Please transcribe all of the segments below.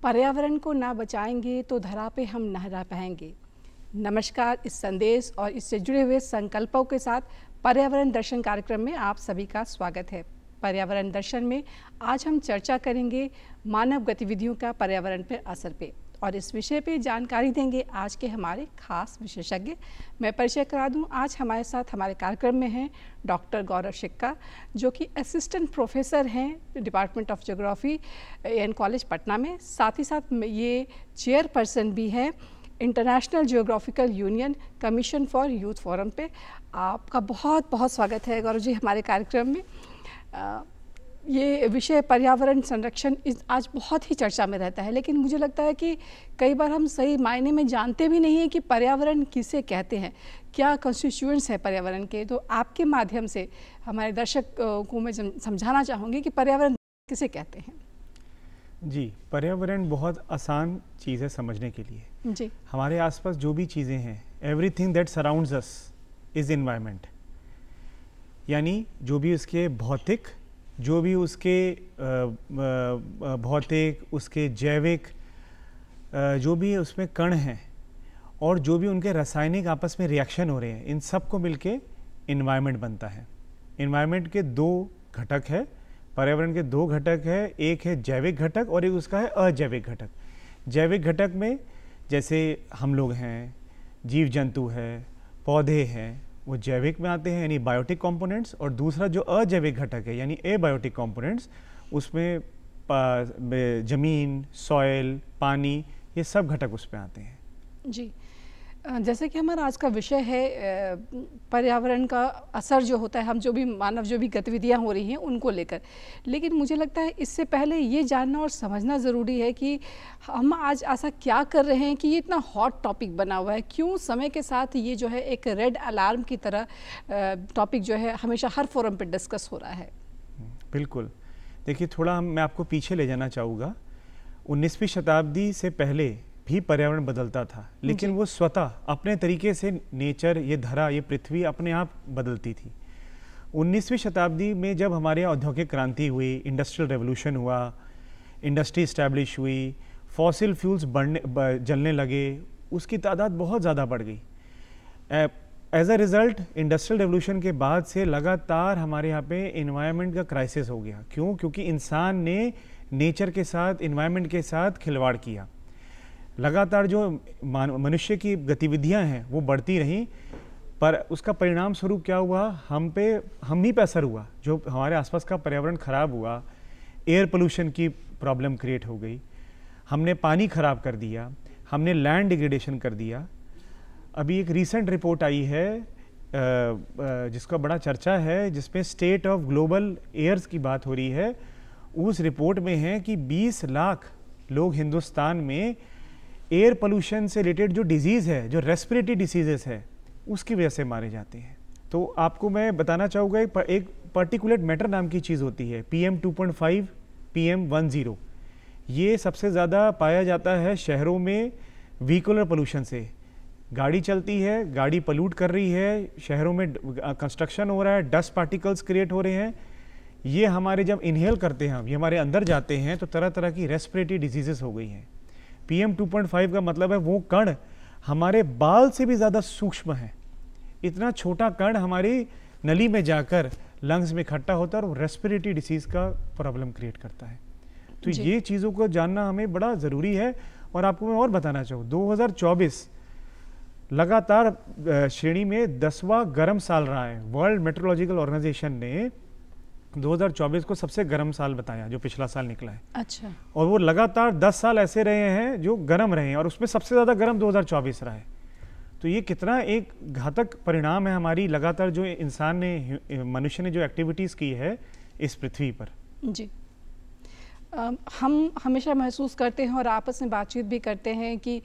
पर्यावरण को ना बचाएंगे तो धरा पे हम न रह पाएंगे। नमस्कार, इस संदेश और इससे जुड़े हुए संकल्पों के साथ पर्यावरण दर्शन कार्यक्रम में आप सभी का स्वागत है। पर्यावरण दर्शन में आज हम चर्चा करेंगे मानव गतिविधियों का पर्यावरण पर असर पे, और इस विषय पे जानकारी देंगे आज के हमारे खास विशेषज्ञ। मैं परिचय करा दूं, आज हमारे साथ हमारे कार्यक्रम में हैं डॉक्टर गौरव शिक्का, जो कि असिस्टेंट प्रोफेसर हैं department of geography N college Patna में। साथ ही साथ ये चेयरपर्सन भी हैं international geographical union commission for youth forum पे। आपका बहुत बहुत स्वागत है गौरव जी हमारे कार्यक्रम में। ये विषय पर्यावरण संरक्षण आज बहुत ही चर्चा में रहता है, लेकिन मुझे लगता है कि कई बार हम सही मायने में जानते भी नहीं हैं कि पर्यावरण किसे कहते हैं, क्या कंस्टिट्यूएंट्स है पर्यावरण के। तो आपके माध्यम से हमारे दर्शक को मैं समझाना चाहूँगी कि पर्यावरण किसे कहते हैं। जी, पर्यावरण बहुत आसान चीज़ है समझने के लिए। जी, हमारे आसपास जो भी चीज़ें हैं, everything that surrounds us is environment. यानी जो भी उसके भौतिक, जो भी उसके भौतिक, उसके जैविक, जो भी उसमें कण हैं और जो भी उनके रासायनिक आपस में रिएक्शन हो रहे हैं, इन सब को मिलके एनवायरनमेंट बनता है। एनवायरनमेंट के दो घटक है, पर्यावरण के दो घटक है, एक है जैविक घटक और एक उसका है अजैविक घटक। जैविक घटक में जैसे हम लोग हैं, जीव जंतु है, पौधे हैं, वो जैविक में आते हैं यानी बायोटिक कंपोनेंट्स। और दूसरा जो अजैविक घटक है यानी एबायोटिक कंपोनेंट्स, उसमें जमीन, सॉइल, पानी, ये सब घटक उसमें आते हैं। जी, जैसे कि हमारा आज का विषय है पर्यावरण का असर जो होता है, हम जो भी मानव जो भी गतिविधियां हो रही हैं उनको लेकर। लेकिन मुझे लगता है इससे पहले ये जानना और समझना ज़रूरी है कि हम आज ऐसा क्या कर रहे हैं कि ये इतना हॉट टॉपिक बना हुआ है। क्यों समय के साथ ये जो है एक रेड अलार्म की तरह टॉपिक जो है हमेशा हर फोरम पर डिस्कस हो रहा है। बिल्कुल, देखिए थोड़ा मैं आपको पीछे ले जाना चाहूँगा। 19वीं शताब्दी से पहले भी पर्यावरण बदलता था, लेकिन वो स्वतः अपने तरीके से नेचर, ये धरा, ये पृथ्वी अपने आप बदलती थी। 19वीं शताब्दी में जब हमारे यहाँ औद्योगिक क्रांति हुई, इंडस्ट्रियल रेवोल्यूशन हुआ, इंडस्ट्री इस्टेब्लिश हुई, फॉसिल फ्यूल्स जलने लगे, उसकी तादाद बहुत ज़्यादा बढ़ गई। As a result industrial revolution के बाद से लगातार हमारे यहाँ पे इन्वायरमेंट का क्राइसिस हो गया। क्यों? क्योंकि इंसान ने नेचर के साथ, इन्वायरमेंट के साथ खिलवाड़ किया। लगातार जो मनुष्य की गतिविधियां हैं वो बढ़ती रहीं, पर उसका परिणाम स्वरूप क्या हुआ, हम ही पे असर हुआ। जो हमारे आसपास का पर्यावरण खराब हुआ, एयर पोल्यूशन की प्रॉब्लम क्रिएट हो गई, हमने पानी खराब कर दिया, हमने लैंड डिग्रेडेशन कर दिया। अभी एक रीसेंट रिपोर्ट आई है जिसका बड़ा चर्चा है, जिसमें स्टेट ऑफ ग्लोबल एयर्स की बात हो रही है। उस रिपोर्ट में है कि 20 लाख लोग हिंदुस्तान में एयर पोल्यूशन से रिलेटेड जो डिजीज़ है, जो रेस्पिरेटरी डिसीजेस है, उसकी वजह से मारे जाते हैं। तो आपको मैं बताना चाहूँगा, एक पर्टिकुलेट मैटर नाम की चीज़ होती है, PM 2.5, PM 10। ये सबसे ज़्यादा पाया जाता है शहरों में व्हीकुलर पोल्यूशन से। गाड़ी चलती है, गाड़ी पल्यूट कर रही है, शहरों में कंस्ट्रक्शन हो रहा है, डस्ट पार्टिकल्स क्रिएट हो रहे हैं। ये हमारे जब इनहेल करते हैं, ये हमारे अंदर जाते हैं, तो तरह तरह की रेस्पिरेटरी डिजीजेस हो गई हैं। PM 2.5 का मतलब है वो कण हमारे बाल से भी ज़्यादा सूक्ष्म है। इतना छोटा कण हमारी नली में जाकर लंग्स में इकट्ठा होता है और रेस्पिरेटरी डिसीज़ का प्रॉब्लम क्रिएट करता है। तो ये चीज़ों को जानना हमें बड़ा ज़रूरी है। और आपको मैं और बताना चाहूँ, 2024 लगातार श्रेणी में 10वां गर्म साल रहा है। वर्ल्ड मेट्रोलॉजिकल ऑर्गेनाइजेशन ने 2024 को सबसे गर्म साल बताया, जो पिछला साल निकला है। अच्छा। और वो लगातार 10 साल ऐसे रहे हैं जो गर्म रहे हैं, और उसमें सबसे ज़्यादा गर्म 2024 रहा है। तो ये कितना एक घातक परिणाम है हमारी लगातार जो इंसान ने, मनुष्य ने जो एक्टिविटीज़ की है इस पृथ्वी पर। जी, हम हमेशा महसूस करते हैं और आपस में बातचीत भी करते हैं कि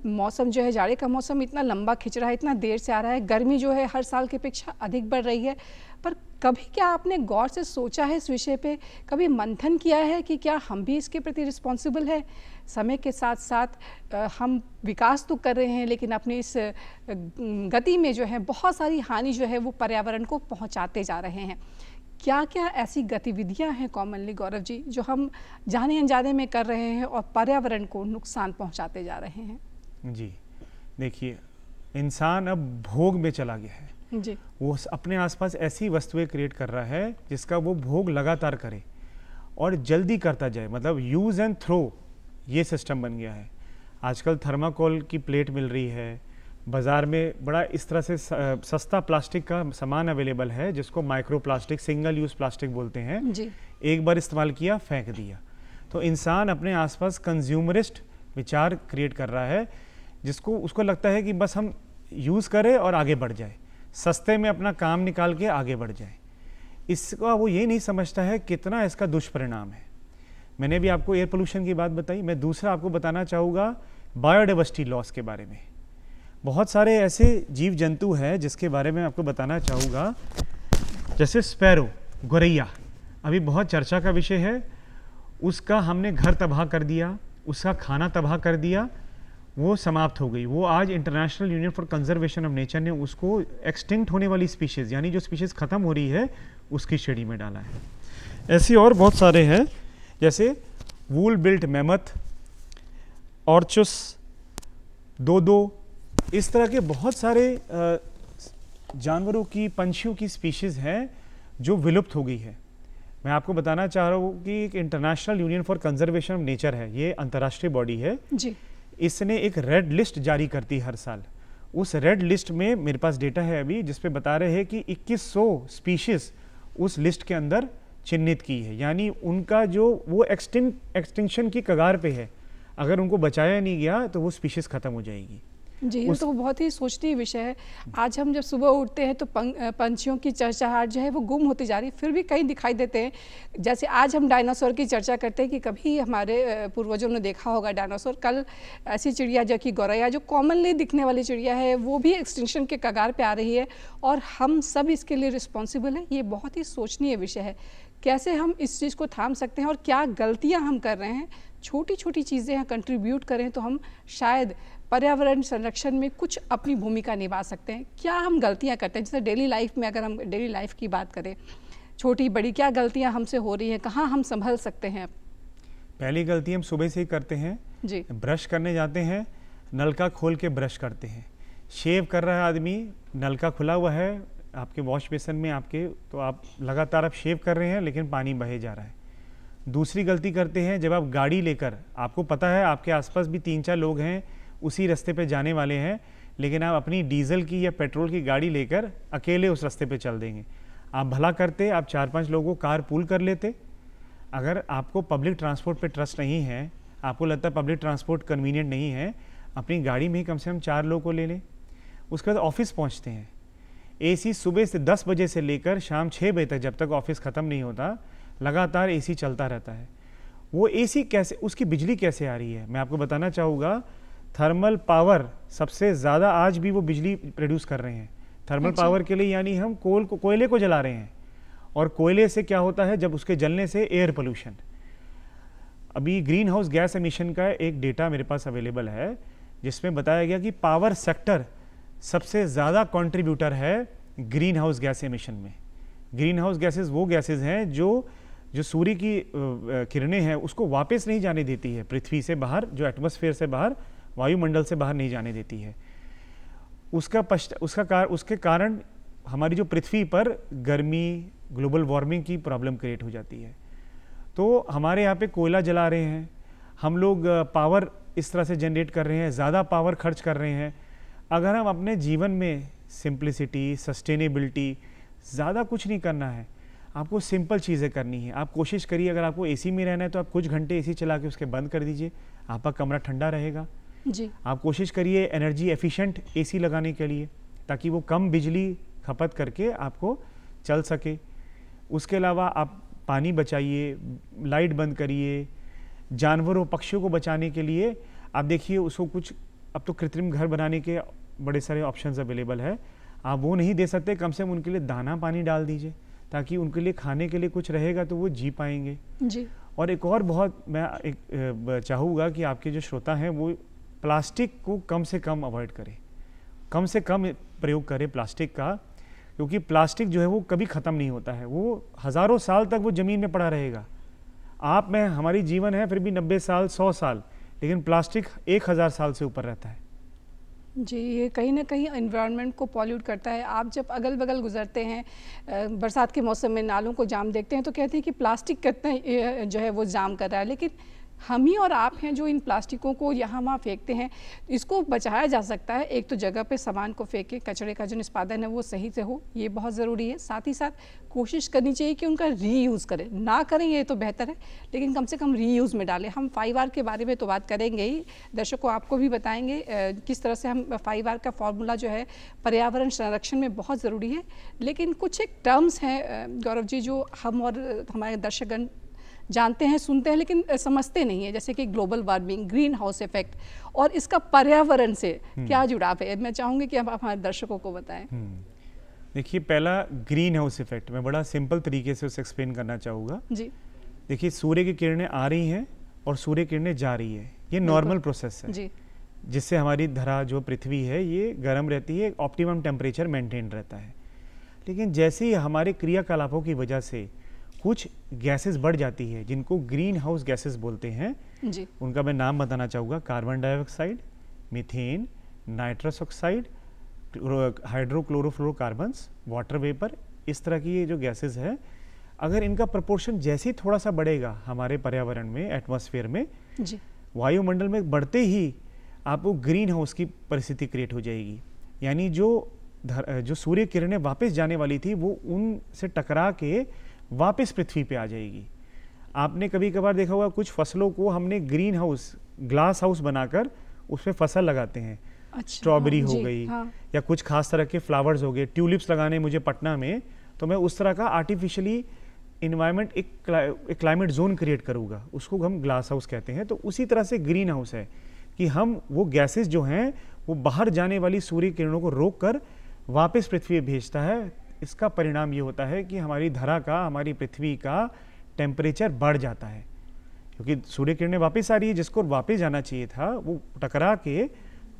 मौसम जो है, जाड़े का मौसम इतना लंबा खिंच रहा है, इतना देर से आ रहा है, गर्मी जो है हर साल की अपेक्षा अधिक बढ़ रही है। पर कभी क्या आपने गौर से सोचा है इस विषय पे, कभी मंथन किया है कि क्या हम भी इसके प्रति रिस्पॉन्सिबल है? समय के साथ साथ हम विकास तो कर रहे हैं, लेकिन अपनी इस गति में जो है बहुत सारी हानि जो है वो पर्यावरण को पहुंचाते जा रहे हैं। क्या क्या ऐसी गतिविधियां हैं कॉमनली गौरव जी जो हम जाने अनजाने में कर रहे हैं और पर्यावरण को नुकसान पहुंचाते जा रहे हैं? जी देखिए, इंसान अब भोग में चला गया है जी। वो अपने आसपास ऐसी वस्तुएं क्रिएट कर रहा है जिसका वो भोग लगातार करे और जल्दी करता जाए, मतलब यूज़ एंड थ्रो, ये सिस्टम बन गया है। आजकल थर्माकोल की प्लेट मिल रही है, बाज़ार में बड़ा इस तरह से सस्ता प्लास्टिक का सामान अवेलेबल है जिसको micro plastic, single use plastic बोलते हैं जी। एक बार इस्तेमाल किया फेंक दिया। तो इंसान अपने आसपास कंज्यूमरिस्ट विचार क्रिएट कर रहा है जिसको उसको लगता है कि बस हम यूज़ करें और आगे बढ़ जाए, सस्ते में अपना काम निकाल के आगे बढ़ जाए। इसका वो ये नहीं समझता है कितना इसका दुष्परिणाम है। मैंने भी आपको एयर पोल्यूशन की बात बताई, मैं दूसरा आपको बताना चाहूँगा बायोडाइवर्सिटी लॉस के बारे में। बहुत सारे ऐसे जीव जंतु हैं जिसके बारे में आपको बताना चाहूँगा, जैसे स्पैरो, गौरैया, अभी बहुत चर्चा का विषय है। उसका हमने घर तबाह कर दिया, उसका खाना तबाह कर दिया, वो समाप्त हो गई। वो आज international union for conservation of nature ने उसको एक्सटिंक्ट होने वाली स्पीशीज़, यानी जो स्पीशीज़ ख़त्म हो रही है, उसकी श्रेणी में डाला है। ऐसे और बहुत सारे हैं, जैसे वूल बिल्ट मैमथ, ऑर्चुस, डोडो, इस तरह के बहुत सारे जानवरों की, पंछियों की स्पीशीज़ हैं जो विलुप्त हो गई है। मैं आपको बताना चाह रहा हूँ कि एक international union for conservation of nature है, ये अंतर्राष्ट्रीय बॉडी है जी। इसने एक रेड लिस्ट जारी करती है हर साल। उस रेड लिस्ट में मेरे पास डेटा है अभी जिस पे बता रहे हैं कि 2100 स्पीशीज़ उस लिस्ट के अंदर चिन्हित की है, यानी उनका जो वो एक्सटिंक्शन की कगार पे है। अगर उनको बचाया नहीं गया तो वो स्पीशीज़ ख़त्म हो जाएगी। जी, ये तो बहुत ही सोचनीय विषय है। आज हम जब सुबह उठते हैं तो पंछियों की चहचहाहट जो है वो गुम होती जा रही है, फिर भी कहीं दिखाई देते हैं। जैसे आज हम डायनासोर की चर्चा करते हैं कि कभी हमारे पूर्वजों ने देखा होगा डायनासोर, कल ऐसी चिड़िया जो कि गौरैया, जो कॉमनली दिखने वाली चिड़िया है, वो भी एक्सटिंक्शन के कगार पे आ रही है और हम सब इसके लिए रिस्पॉन्सिबल हैं। ये बहुत ही सोचनीय विषय है। कैसे हम इस चीज़ को थाम सकते हैं और क्या गलतियाँ हम कर रहे हैं? छोटी छोटी चीज़ें यहाँ कंट्रीब्यूट करें तो हम शायद पर्यावरण संरक्षण में कुछ अपनी भूमिका निभा सकते हैं। क्या हम गलतियां करते हैं? जैसे डेली लाइफ में, अगर हम डेली लाइफ की बात करें, छोटी बड़ी क्या गलतियां हमसे हो रही हैं, कहाँ हम संभल सकते हैं? पहली गलती हम सुबह से ही करते हैं जी। ब्रश करने जाते हैं, नलका खोल के ब्रश करते हैं। शेव कर रहा है आदमी, नलका खुला हुआ है आपके वॉश बेसन में आपके, तो आप लगातार आप शेव कर रहे हैं लेकिन पानी बहे जा रहा है। दूसरी गलती करते हैं जब आप गाड़ी लेकर, आपको पता है आपके आसपास भी 3-4 लोग हैं उसी रास्ते पे जाने वाले हैं, लेकिन आप अपनी डीजल की या पेट्रोल की गाड़ी लेकर अकेले उस रास्ते पे चल देंगे। आप भला करते, आप 4-5 लोगों को कार पूल कर लेते। अगर आपको पब्लिक ट्रांसपोर्ट पे ट्रस्ट नहीं है, आपको लगता है पब्लिक ट्रांसपोर्ट कन्वीनियंट नहीं है, अपनी गाड़ी में ही कम से कम 4 लोग को ले लें। उसके बाद ऑफिस पहुँचते हैं, एसी सुबह से 10 बजे से लेकर शाम 6 बजे तक, जब तक ऑफिस ख़त्म नहीं होता, लगातार एसी चलता रहता है। वो एसी कैसे, उसकी बिजली कैसे आ रही है? मैं आपको बताना चाहूँगा, थर्मल पावर सबसे ज़्यादा आज भी वो बिजली प्रोड्यूस कर रहे हैं। थर्मल पावर के लिए यानी हम कोयले को जला रहे हैं, और कोयले से क्या होता है, जब उसके जलने से एयर पोल्यूशन। अभी ग्रीन हाउस गैस एमिशन का एक डेटा मेरे पास अवेलेबल है जिसमें बताया गया कि पावर सेक्टर सबसे ज़्यादा कंट्रीब्यूटर है ग्रीन हाउस गैस एमिशन में। ग्रीन हाउस गैसेस वो गैसेस हैं जो सूर्य की किरणें हैं उसको वापस नहीं जाने देती है पृथ्वी से बाहर, जो एटमॉस्फेयर से बाहर, वायुमंडल से बाहर नहीं जाने देती है। उसके कारण हमारी जो पृथ्वी पर गर्मी, ग्लोबल वार्मिंग की प्रॉब्लम क्रिएट हो जाती है। तो हमारे यहाँ पे कोयला जला रहे हैं हम लोग, पावर इस तरह से जनरेट कर रहे हैं, ज़्यादा पावर खर्च कर रहे हैं। अगर हम अपने जीवन में सिंप्लिसिटी, सस्टेनेबिलिटी, ज़्यादा कुछ नहीं करना है, आपको सिंपल चीज़ें करनी है। आप कोशिश करिए, अगर आपको एसी में रहना है तो आप कुछ घंटे एसी चला के उसके बंद कर दीजिए, आपका कमरा ठंडा रहेगा। जी। आप कोशिश करिए एनर्जी एफिशिएंट एसी लगाने के लिए, ताकि वो कम बिजली खपत करके आपको चल सके। उसके अलावा आप पानी बचाइए, लाइट बंद करिए। जानवरों, पक्षियों को बचाने के लिए आप देखिए, उसको कुछ, अब तो कृत्रिम घर बनाने के बड़े सारे ऑप्शंस अवेलेबल है। आप वो नहीं दे सकते, कम से कम उनके लिए दाना पानी डाल दीजिए, ताकि उनके लिए खाने के लिए कुछ रहेगा तो वो जी पाएंगे। जी। और एक और बहुत मैं चाहूँगा कि आपके जो श्रोता हैं वो प्लास्टिक को कम से कम अवॉइड करें, कम से कम प्रयोग करें प्लास्टिक का, क्योंकि प्लास्टिक जो है वो कभी ख़त्म नहीं होता है, वो हज़ारों साल तक वो ज़मीन में पड़ा रहेगा। आप में हमारी जीवन है फिर भी 90 साल 100 साल, लेकिन प्लास्टिक 1000 साल से ऊपर रहता है। जी, ये कहीं ना कहीं एनवायरनमेंट को पॉल्यूट करता है। आप जब अगल बगल गुजरते हैं, बरसात के मौसम में नालों को जाम देखते हैं तो कहते हैं कि प्लास्टिक कितना जो है वो जाम कर रहा है, लेकिन हम ही और आप हैं जो इन प्लास्टिकों को यहाँ वहाँ फेंकते हैं। इसको बचाया जा सकता है। एक तो जगह पे सामान को फेंके, कचरे का जो निष्पादन है वो सही से हो, ये बहुत ज़रूरी है। साथ ही साथ कोशिश करनी चाहिए कि उनका रीयूज़ करें, ना करें ये तो बेहतर है, लेकिन कम से कम रीयूज़ में डालें। हम 5R के बारे में तो बात करेंगे ही, दर्शकों आपको भी बताएंगे किस तरह से हम 5R का फॉर्मूला जो है पर्यावरण संरक्षण में बहुत ज़रूरी है। लेकिन कुछ एक टर्म्स हैं गौरव जी जो हम और हमारे दर्शकगण जानते हैं, सुनते हैं, लेकिन समझते नहीं है, जैसे कि global warming, green house effect और इसका पर्यावरण से क्या जुड़ाव है। मैं चाहूँगी कि आप हमारे दर्शकों को बताएं। देखिए, पहला ग्रीन हाउस इफेक्ट मैं बड़ा सिंपल तरीके से उसे एक्सप्लेन करना चाहूँगा जी। देखिए, सूर्य की किरणें आ रही हैं और सूर्य किरणें जा रही है, ये नॉर्मल प्रोसेस है जी, जिससे हमारी धरा जो पृथ्वी है ये गर्म रहती है, ऑप्टिमम टेम्परेचर मेंटेन रहता है। लेकिन जैसे ही हमारे क्रियाकलापों की वजह से कुछ गैसेस बढ़ जाती है जिनको ग्रीन हाउस गैसेस बोलते हैं जी। उनका मैं नाम बताना चाहूँगा, carbon dioxide, methane, nitrous oxide, hydrochlorofluorocarbons, water vapour, इस तरह की ये जो गैसेस है, अगर इनका प्रोपोर्शन जैसे ही थोड़ा सा बढ़ेगा हमारे पर्यावरण में, एटमॉस्फेयर में जी, वायुमंडल में बढ़ते ही आपको ग्रीन हाउस की परिस्थिति क्रिएट हो जाएगी। यानी जो सूर्य किरणें वापस जाने वाली थी वो उनसे टकरा के वापस पृथ्वी पे आ जाएगी। आपने कभी कभार देखा होगा कुछ फसलों को हमने ग्रीन हाउस, ग्लास हाउस बनाकर उसमें फसल लगाते हैं। अच्छा, स्ट्रॉबेरी हो गई या कुछ खास तरह के फ्लावर्स हो गए, ट्यूलिप्स लगाने मुझे पटना में, तो मैं उस तरह का आर्टिफिशियली इन्वायरमेंट एक क्लाइमेट जोन क्रिएट करूँगा, उसको हम ग्लास हाउस कहते हैं। तो उसी तरह से ग्रीन हाउस है कि हम वो गैसेस जो हैं वो बाहर जाने वाली सूर्य किरणों को रोक कर वापस पृथ्वी भेजता है। इसका परिणाम ये होता है कि हमारी धरा का, हमारी पृथ्वी का टेम्परेचर बढ़ जाता है, क्योंकि सूर्य किरणें वापस आ रही है, जिसको वापस जाना चाहिए था वो टकरा के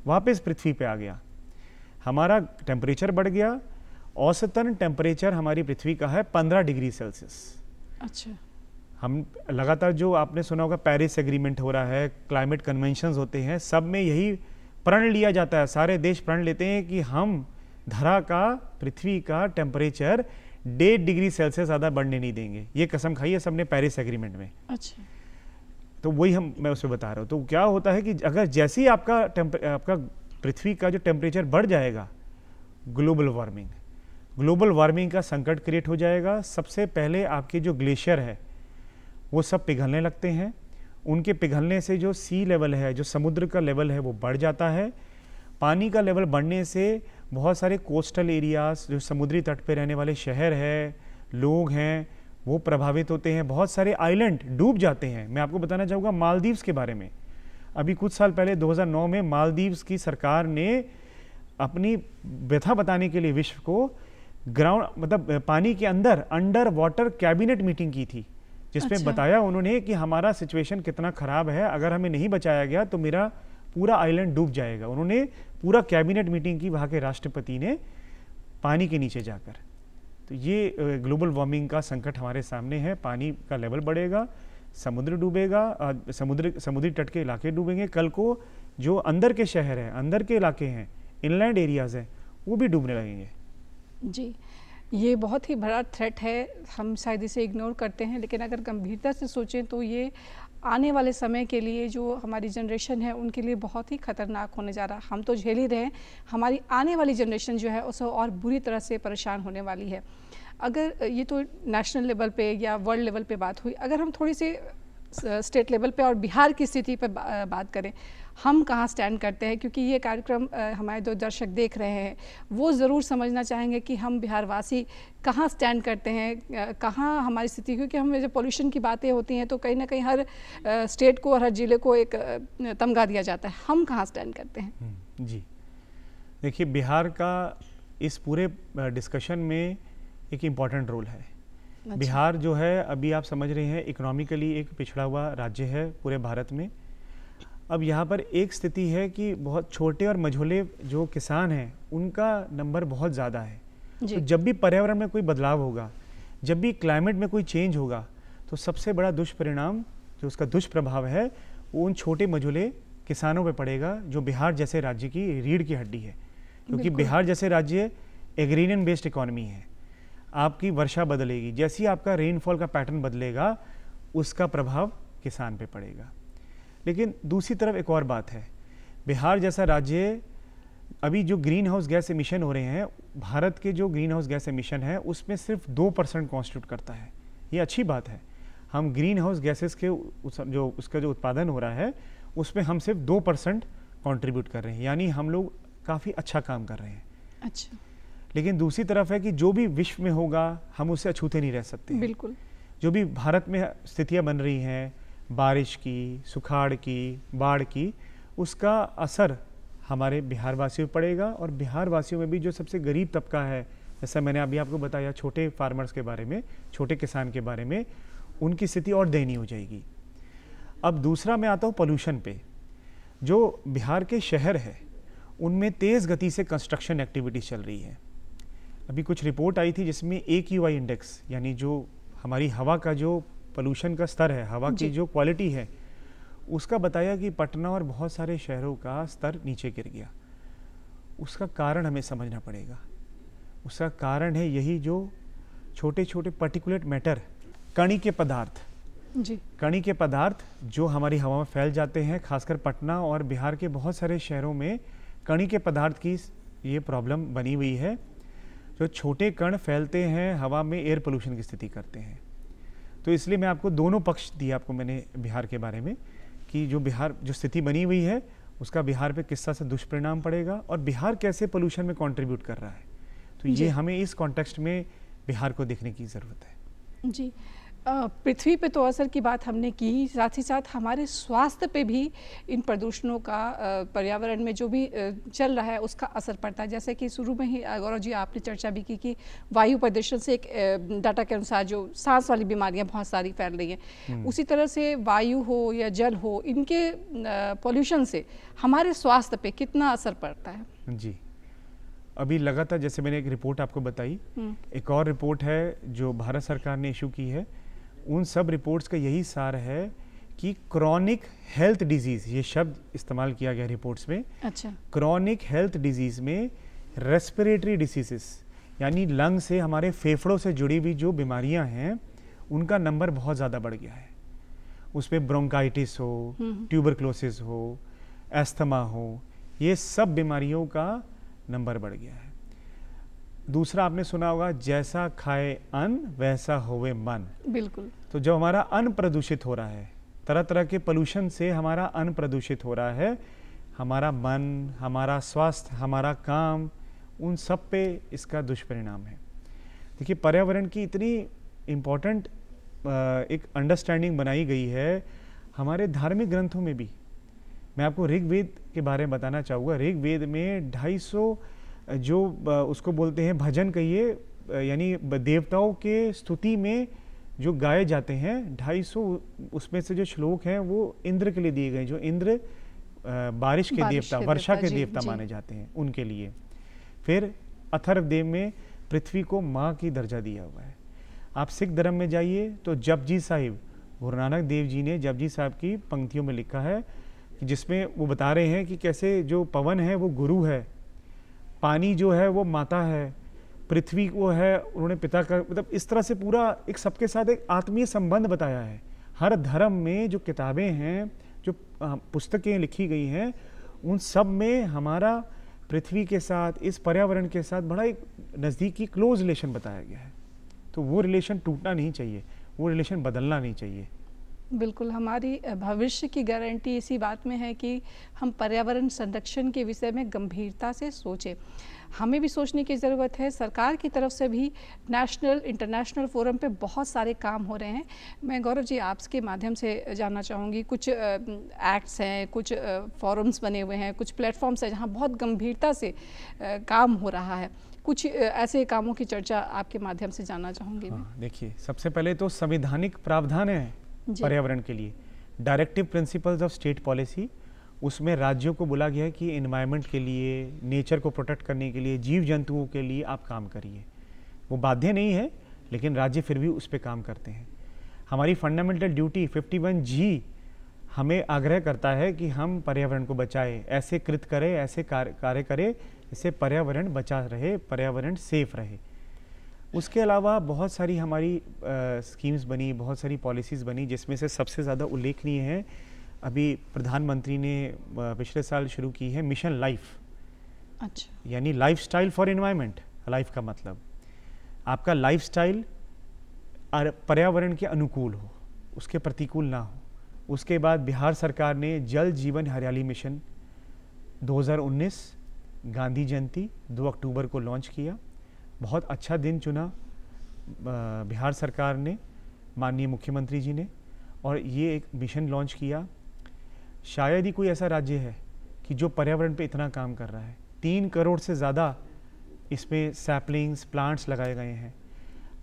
वापस पृथ्वी पे आ गया, हमारा टेम्परेचर बढ़ गया। औसतन टेम्परेचर हमारी पृथ्वी का है 15 डिग्री सेल्सियस। अच्छा, हम लगातार जो आपने सुना होगा पेरिस एग्रीमेंट हो रहा है, क्लाइमेट कन्वेंशंस होते हैं, सब में यही प्रण लिया जाता है, सारे देश प्रण लेते हैं कि हम धरा का, पृथ्वी का टेम्परेचर 1.5 डिग्री सेल्सियस ज़्यादा बढ़ने नहीं देंगे। ये कसम खाई है सबने पेरिस एग्रीमेंट में। अच्छा, तो वही मैं उसमें बता रहा हूँ। तो क्या होता है कि अगर जैसे ही आपका पृथ्वी का जो टेम्परेचर बढ़ जाएगा, ग्लोबल वार्मिंग का संकट क्रिएट हो जाएगा। सबसे पहले आपके जो ग्लेशियर है वो सब पिघलने लगते हैं, उनके पिघलने से जो सी लेवल है, जो समुद्र का लेवल है वो बढ़ जाता है। पानी का लेवल बढ़ने से बहुत सारे कोस्टल एरियाज, जो समुद्री तट पे रहने वाले शहर है, लोग हैं, वो प्रभावित होते हैं। बहुत सारे आइलैंड डूब जाते हैं। मैं आपको बताना चाहूँगा मालदीव्स के बारे में। अभी कुछ साल पहले 2009 में मालदीव्स की सरकार ने अपनी व्यथा बताने के लिए विश्व को पानी के अंडर वाटर कैबिनेट मीटिंग की थी, जिसमें अच्छा, बताया उन्होंने कि हमारा सिचुएशन कितना खराब है, अगर हमें नहीं बचाया गया तो मेरा पूरा आइलैंड डूब जाएगा। उन्होंने पूरा कैबिनेट मीटिंग की वहाँ के राष्ट्रपति ने पानी के नीचे जाकर। तो ये ग्लोबल वार्मिंग का संकट हमारे सामने है। पानी का लेवल बढ़ेगा, समुद्र डूबेगा, समुद्री तट के इलाके डूबेंगे। कल को जो अंदर के शहर हैं, अंदर के इलाके हैं, इनलैंड एरियाज हैं, वो भी डूबने लगेंगे। जी, ये बहुत ही बड़ा थ्रेट है। हम शायद इसे इग्नोर करते हैं, लेकिन अगर गंभीरता से सोचें तो ये आने वाले समय के लिए, जो हमारी जनरेशन है उनके लिए बहुत ही खतरनाक होने जा रहा। हम तो झेल ही रहे हैं, हमारी आने वाली जनरेशन जो है उसे और बुरी तरह से परेशान होने वाली है। अगर ये तो नेशनल लेवल पे या वर्ल्ड लेवल पे बात हुई, अगर हम थोड़ी सी स्टेट लेवल पे और बिहार की स्थिति पे बात करें, हम कहाँ स्टैंड करते हैं, क्योंकि ये कार्यक्रम हमारे जो दर्शक देख रहे हैं वो ज़रूर समझना चाहेंगे कि हम बिहारवासी कहाँ स्टैंड करते हैं, कहाँ हमारी स्थिति। क्योंकि हम जब पॉल्यूशन की बातें होती हैं तो कहीं ना कहीं हर स्टेट को और हर ज़िले को एक तमगा दिया जाता है। हम कहाँ स्टैंड करते हैं? जी, देखिए, बिहार का इस पूरे डिस्कशन में एक इम्पॉर्टेंट रोल है। अच्छा। बिहार जो है, अभी आप समझ रहे हैं, इकोनॉमिकली एक पिछड़ा हुआ राज्य है पूरे भारत में। अब यहाँ पर एक स्थिति है कि बहुत छोटे और मझोले जो किसान हैं उनका नंबर बहुत ज़्यादा है। तो जब भी पर्यावरण में कोई बदलाव होगा, जब भी क्लाइमेट में कोई चेंज होगा, तो सबसे बड़ा दुष्परिणाम जो उसका दुष्प्रभाव है वो उन छोटे मझोले किसानों पे पड़ेगा जो बिहार जैसे राज्य की रीढ़ की हड्डी है। क्योंकि बिहार जैसे राज्य एग्रीरियन बेस्ड इकोनॉमी है। आपकी वर्षा बदलेगी, जैसे ही आपका रेनफॉल का पैटर्न बदलेगा उसका प्रभाव किसान पे पड़ेगा। लेकिन दूसरी तरफ एक और बात है, बिहार जैसा राज्य अभी जो ग्रीन हाउस गैस एमिशन हो रहे हैं, भारत के जो ग्रीन हाउस गैस एमिशन है उसमें सिर्फ 2% कॉन्स्टिट्यूट करता है। ये अच्छी बात है, हम ग्रीन हाउस गैसेस के उसका जो उत्पादन हो रहा है उसमें हम सिर्फ 2% कंट्रीब्यूट कर रहे हैं, यानी हम लोग काफ़ी अच्छा काम कर रहे हैं। अच्छा। लेकिन दूसरी तरफ है कि जो भी विश्व में होगा हम उससे अछूते नहीं रह सकते। बिल्कुल। जो भी भारत में स्थितियां बन रही हैं, बारिश की, सुखाड़ की, बाढ़ की, उसका असर हमारे बिहार वासियों पर पड़ेगा। और बिहार वासियों में भी जो सबसे गरीब तबका है, जैसा मैंने अभी आपको बताया छोटे फार्मर्स के बारे में, छोटे किसान के बारे में, उनकी स्थिति और दयनीय हो जाएगी। अब दूसरा मैं आता हूँ पोल्यूशन पे। जो बिहार के शहर है उनमें तेज़ गति से कंस्ट्रक्शन एक्टिविटीज चल रही है। अभी कुछ रिपोर्ट आई थी जिसमें AQI इंडेक्स, यानी जो हमारी हवा का जो पोल्यूशन का स्तर है, हवा की जो क्वालिटी है, उसका बताया कि पटना और बहुत सारे शहरों का स्तर नीचे गिर गया। उसका कारण हमें समझना पड़ेगा। उसका कारण है यही जो छोटे छोटे पर्टिकुलेट मैटर, कणी के पदार्थ जी। कणी के पदार्थ जो हमारी हवा में फैल जाते हैं। खासकर पटना और बिहार के बहुत सारे शहरों में कणी के पदार्थ की ये प्रॉब्लम बनी हुई है। जो छोटे कण फैलते हैं हवा में, एयर पोल्यूशन की स्थिति करते हैं। तो इसलिए मैं आपको दोनों पक्ष दिए आपको मैंने बिहार के बारे में, कि जो बिहार जो स्थिति बनी हुई है उसका बिहार पे किस तरह से दुष्परिणाम पड़ेगा और बिहार कैसे पोल्यूशन में कंट्रीब्यूट कर रहा है। तो ये हमें इस कॉन्टेक्स्ट में बिहार को देखने की ज़रूरत है। जी। पृथ्वी पे तो असर की बात हमने की, साथ ही साथ हमारे स्वास्थ्य पे भी इन प्रदूषणों का, पर्यावरण में जो भी चल रहा है उसका असर पड़ता है। जैसे कि शुरू में ही गौरव जी आपने चर्चा भी की कि वायु प्रदूषण से एक डाटा के अनुसार जो सांस वाली बीमारियां बहुत सारी फैल रही हैं, उसी तरह से वायु हो या जल हो, इनके पॉल्यूशन से हमारे स्वास्थ्य पे कितना असर पड़ता है? जी, अभी लगातार जैसे मैंने एक रिपोर्ट आपको बताई, एक और रिपोर्ट है जो भारत सरकार ने इशू की है। उन सब रिपोर्ट्स का यही सार है कि क्रॉनिक हेल्थ डिजीज, ये शब्द इस्तेमाल किया गया रिपोर्ट्स में। अच्छा। क्रॉनिक हेल्थ डिजीज में रेस्पिरेटरी डिसीजेस, यानी लंग से, हमारे फेफड़ों से जुड़ी हुई जो बीमारियां हैं उनका नंबर बहुत ज़्यादा बढ़ गया है। उसमें ब्रोंकाइटिस हो, ट्यूबरक्लोसिस हो, एस्थमा हो, ये सब बीमारियों का नंबर बढ़ गया है। दूसरा आपने सुना होगा, जैसा खाए अन्न वैसा होवे मन। बिल्कुल। तो जब हमारा अन्न प्रदूषित हो रहा है, तरह तरह के पोल्यूशन से हमारा अन्न प्रदूषित हो रहा है, हमारा मन, हमारा स्वास्थ्य, हमारा काम, उन सब पे इसका दुष्परिणाम है। देखिए, पर्यावरण की इतनी इम्पोर्टेंट एक अंडरस्टैंडिंग बनाई गई है हमारे धार्मिक ग्रंथों में भी। मैं आपको ऋग्वेद के बारे में बताना चाहूँगा। ऋग्वेद में 250 जो उसको बोलते हैं भजन कहिए, यानी देवताओं के स्तुति में जो गाए जाते हैं, 250 उसमें से जो श्लोक हैं वो इंद्र के लिए दिए गए, जो इंद्र बारिश के देवता, वर्षा के देवता माने जाते हैं, उनके लिए। फिर अथर्ववेद में पृथ्वी को माँ की दर्जा दिया हुआ है। आप सिख धर्म में जाइए तो जपजी साहिब, गुरु नानक देव जी ने जपजी साहिब की पंक्तियों में लिखा है, जिसमें वो बता रहे हैं कि कैसे जो पवन है वो गुरु है, पानी जो है वो माता है, पृथ्वी वो है उन्होंने पिता का, मतलब इस तरह से पूरा एक सबके साथ एक आत्मीय संबंध बताया है। हर धर्म में जो किताबें हैं, जो पुस्तकें लिखी गई हैं, उन सब में हमारा पृथ्वी के साथ, इस पर्यावरण के साथ बड़ा एक नज़दीकी क्लोज रिलेशन बताया गया है। तो वो रिलेशन टूटना नहीं चाहिए, वो रिलेशन बदलना नहीं चाहिए। बिल्कुल, हमारी भविष्य की गारंटी इसी बात में है कि हम पर्यावरण संरक्षण के विषय में गंभीरता से सोचें। हमें भी सोचने की ज़रूरत है। सरकार की तरफ से भी नेशनल, इंटरनेशनल फोरम पे बहुत सारे काम हो रहे हैं। मैं गौरव जी आपके माध्यम से जानना चाहूँगी, कुछ एक्ट्स हैं, कुछ फोरम्स बने हुए हैं, कुछ प्लेटफॉर्म्स हैं जहाँ बहुत गंभीरता से काम हो रहा है। कुछ ऐसे कामों की चर्चा आपके माध्यम से जानना चाहूँगी मैं। देखिए, सबसे पहले तो संवैधानिक प्रावधान है पर्यावरण के लिए, directive principles of state policy, उसमें राज्यों को बोला गया है कि एनवायरनमेंट के लिए, नेचर को प्रोटेक्ट करने के लिए, जीव जंतुओं के लिए आप काम करिए। वो बाध्य नहीं है, लेकिन राज्य फिर भी उस पर काम करते हैं। हमारी फंडामेंटल ड्यूटी 51G हमें आग्रह करता है कि हम पर्यावरण को बचाएं, ऐसे कृत करें, ऐसे कार्य करें जिससे पर्यावरण बचा रहे, पर्यावरण सेफ रहे। उसके अलावा बहुत सारी हमारी स्कीम्स बनी, बहुत सारी पॉलिसीज़ बनी, जिसमें से सबसे ज़्यादा उल्लेखनीय है अभी प्रधानमंत्री ने पिछले साल शुरू की है मिशन लाइफ। अच्छा। यानी लाइफस्टाइल फॉर एनवायरनमेंट। लाइफ का मतलब आपका लाइफस्टाइल पर्यावरण के अनुकूल हो, उसके प्रतिकूल ना हो। उसके बाद बिहार सरकार ने जल जीवन हरियाली मिशन 2019 गांधी जयंती 2 अक्टूबर को लॉन्च किया। बहुत अच्छा दिन चुना बिहार सरकार ने, माननीय मुख्यमंत्री जी ने, और ये एक मिशन लॉन्च किया। शायद ही कोई ऐसा राज्य है कि जो पर्यावरण पे इतना काम कर रहा है। 3 करोड़ से ज़्यादा इसमें सैपलिंग्स, प्लांट्स लगाए गए हैं।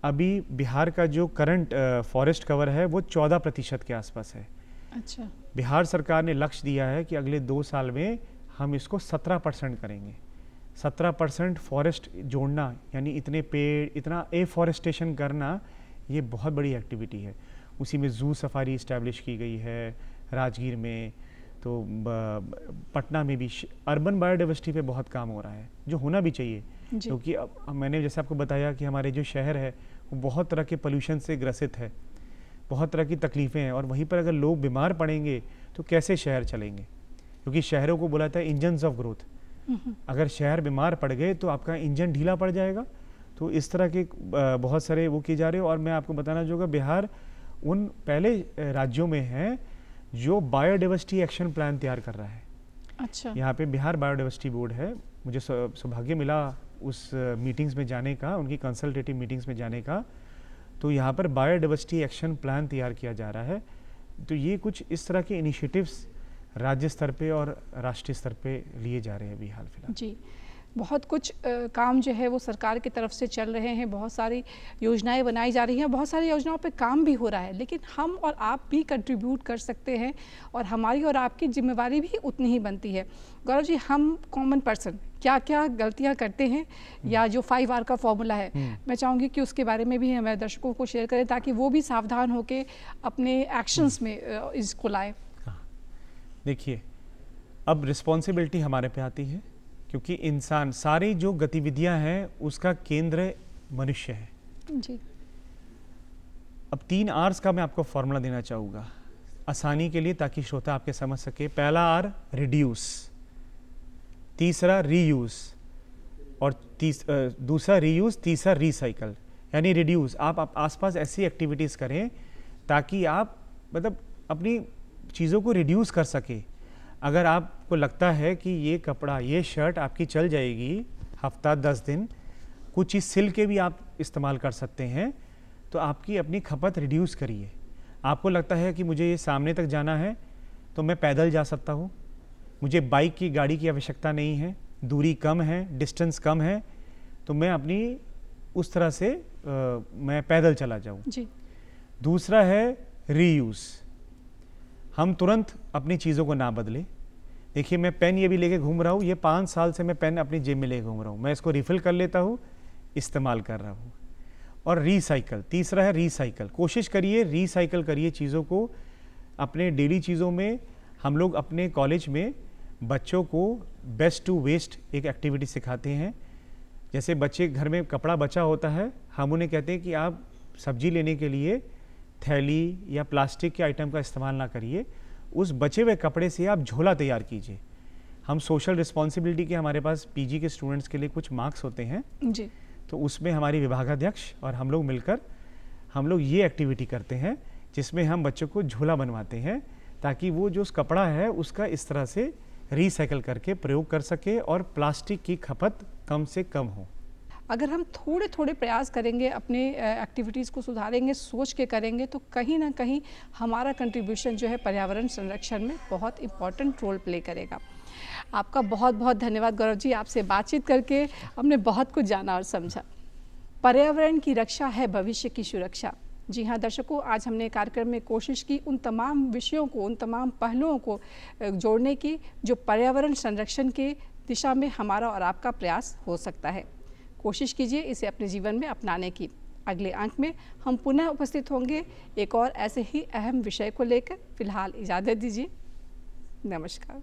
अभी बिहार का जो करंट फॉरेस्ट कवर है वो 14% के आसपास है। अच्छा। बिहार सरकार ने लक्ष्य दिया है कि अगले 2 साल में हम इसको 17% करेंगे। 17% फॉरेस्ट जोड़ना, यानी इतने पेड़, इतना एफॉरेस्टेशन करना, ये बहुत बड़ी एक्टिविटी है। उसी में जू सफारी इस्टेब्लिश की गई है राजगीर में, तो पटना में भी अर्बन बायोडाइवर्सिटी पे बहुत काम हो रहा है, जो होना भी चाहिए। क्योंकि अब मैंने जैसे आपको बताया कि हमारे जो शहर है वो बहुत तरह के पोल्यूशन से ग्रसित है, बहुत तरह की तकलीफ़ें हैं, और वहीं पर अगर लोग बीमार पड़ेंगे तो कैसे शहर चलेंगे? क्योंकि शहरों को बोला था इंजन्स ऑफ ग्रोथ। अगर शहर बीमार पड़ गए तो आपका इंजन ढीला पड़ जाएगा। तो इस तरह के बहुत सारे वो किए जा रहे हो। और मैं आपको बताना चाहूँगा, बिहार उन पहले राज्यों में है जो बायोडाइवर्सिटी एक्शन प्लान तैयार कर रहा है। अच्छा। यहाँ पे बिहार बायोडाइवर्सिटी बोर्ड है। मुझे सौभाग्य मिला उस मीटिंग्स में जाने का, उनकी कंसल्टेटिव मीटिंग्स में जाने का। तो यहाँ पर बायोडाइवर्सिटी एक्शन प्लान तैयार किया जा रहा है। तो ये कुछ इस तरह के इनिशिएटिव्स राज्य स्तर पे और राष्ट्रीय स्तर पे लिए जा रहे हैं अभी हाल फिलहाल। जी, बहुत कुछ काम जो है वो सरकार की तरफ से चल रहे हैं, बहुत सारी योजनाएं बनाई जा रही हैं, बहुत सारी योजनाओं पे काम भी हो रहा है, लेकिन हम और आप भी कंट्रीब्यूट कर सकते हैं और हमारी और आपकी जिम्मेवारी भी उतनी ही बनती है। गौरव जी, हम कॉमन पर्सन क्या क्या गलतियां करते हैं, या जो 5R का फॉर्मूला है, मैं चाहूँगी कि उसके बारे में भी हमारे दर्शकों को शेयर करें ताकि वो भी सावधान होकर अपने एक्शंस में इसको लाएँ। देखिए, अब रिस्पॉन्सिबिलिटी हमारे पे आती है, क्योंकि इंसान, सारी जो गतिविधियां हैं उसका केंद्र मनुष्य है। जी। अब 3 R's का मैं आपको फॉर्मूला देना चाहूँगा आसानी के लिए, ताकि श्रोता आपके समझ सके। पहला R रिड्यूस, तीसरा रीयूज, और दूसरा रीयूज, तीसरा रिसाइकल। यानी रिड्यूस, आप आसपास ऐसी एक्टिविटीज़ करें ताकि आप मतलब अपनी चीज़ों को रिड्यूस कर सके। अगर आपको लगता है कि ये कपड़ा, ये शर्ट आपकी चल जाएगी हफ्ता 10 दिन, कुछ चीज़ सिल के भी आप इस्तेमाल कर सकते हैं, तो आपकी अपनी खपत रिड्यूस करिए। आपको लगता है कि मुझे ये सामने तक जाना है तो मैं पैदल जा सकता हूँ, मुझे बाइक की, गाड़ी की आवश्यकता नहीं है, दूरी कम है, डिस्टेंस कम है, तो मैं अपनी उस तरह से मैं पैदल चला जाऊँ। जी। दूसरा है रीयूज़, हम तुरंत अपनी चीज़ों को ना बदलें। देखिए, मैं पेन ये भी लेके घूम रहा हूँ, ये 5 साल से मैं पेन अपनी जेब में लेके घूम रहा हूँ, मैं इसको रिफ़िल कर लेता हूँ, इस्तेमाल कर रहा हूँ। और रिसाइकल, तीसरा है रिसाइकल। कोशिश करिए, रिसाइकल करिए चीज़ों को अपने डेली चीज़ों में। हम लोग अपने कॉलेज में बच्चों को बेस्ट टू वेस्ट एक एक्टिविटी सिखाते हैं। जैसे बच्चे घर में कपड़ा बचा होता है, हम उन्हें कहते हैं कि आप सब्जी लेने के लिए थैली या प्लास्टिक के आइटम का इस्तेमाल ना करिए, उस बचे हुए कपड़े से आप झोला तैयार कीजिए। हम सोशल रिस्पॉन्सिबिलिटी के, हमारे पास पीजी के स्टूडेंट्स के लिए कुछ मार्क्स होते हैं जी, तो उसमें हमारी विभागाध्यक्ष और हम लोग मिलकर हम लोग ये एक्टिविटी करते हैं जिसमें हम बच्चों को झोला बनवाते हैं, ताकि वो जो कपड़ा है उसका इस तरह से रिसाइकल करके प्रयोग कर सके और प्लास्टिक की खपत कम से कम हो। अगर हम थोड़े थोड़े प्रयास करेंगे, अपने एक्टिविटीज़ को सुधारेंगे, सोच के करेंगे, तो कहीं ना कहीं हमारा कंट्रीब्यूशन जो है पर्यावरण संरक्षण में बहुत इम्पॉर्टेंट रोल प्ले करेगा। आपका बहुत बहुत धन्यवाद गौरव जी, आपसे बातचीत करके हमने बहुत कुछ जाना और समझा। पर्यावरण की रक्षा है भविष्य की सुरक्षा। जी हाँ दर्शकों, आज हमने कार्यक्रम में कोशिश की उन तमाम विषयों को, उन तमाम पहलुओं को जोड़ने की जो पर्यावरण संरक्षण के दिशा में हमारा और आपका प्रयास हो सकता है। कोशिश कीजिए इसे अपने जीवन में अपनाने की। अगले अंक में हम पुनः उपस्थित होंगे एक और ऐसे ही अहम विषय को लेकर। फिलहाल इजाज़त दीजिए। नमस्कार।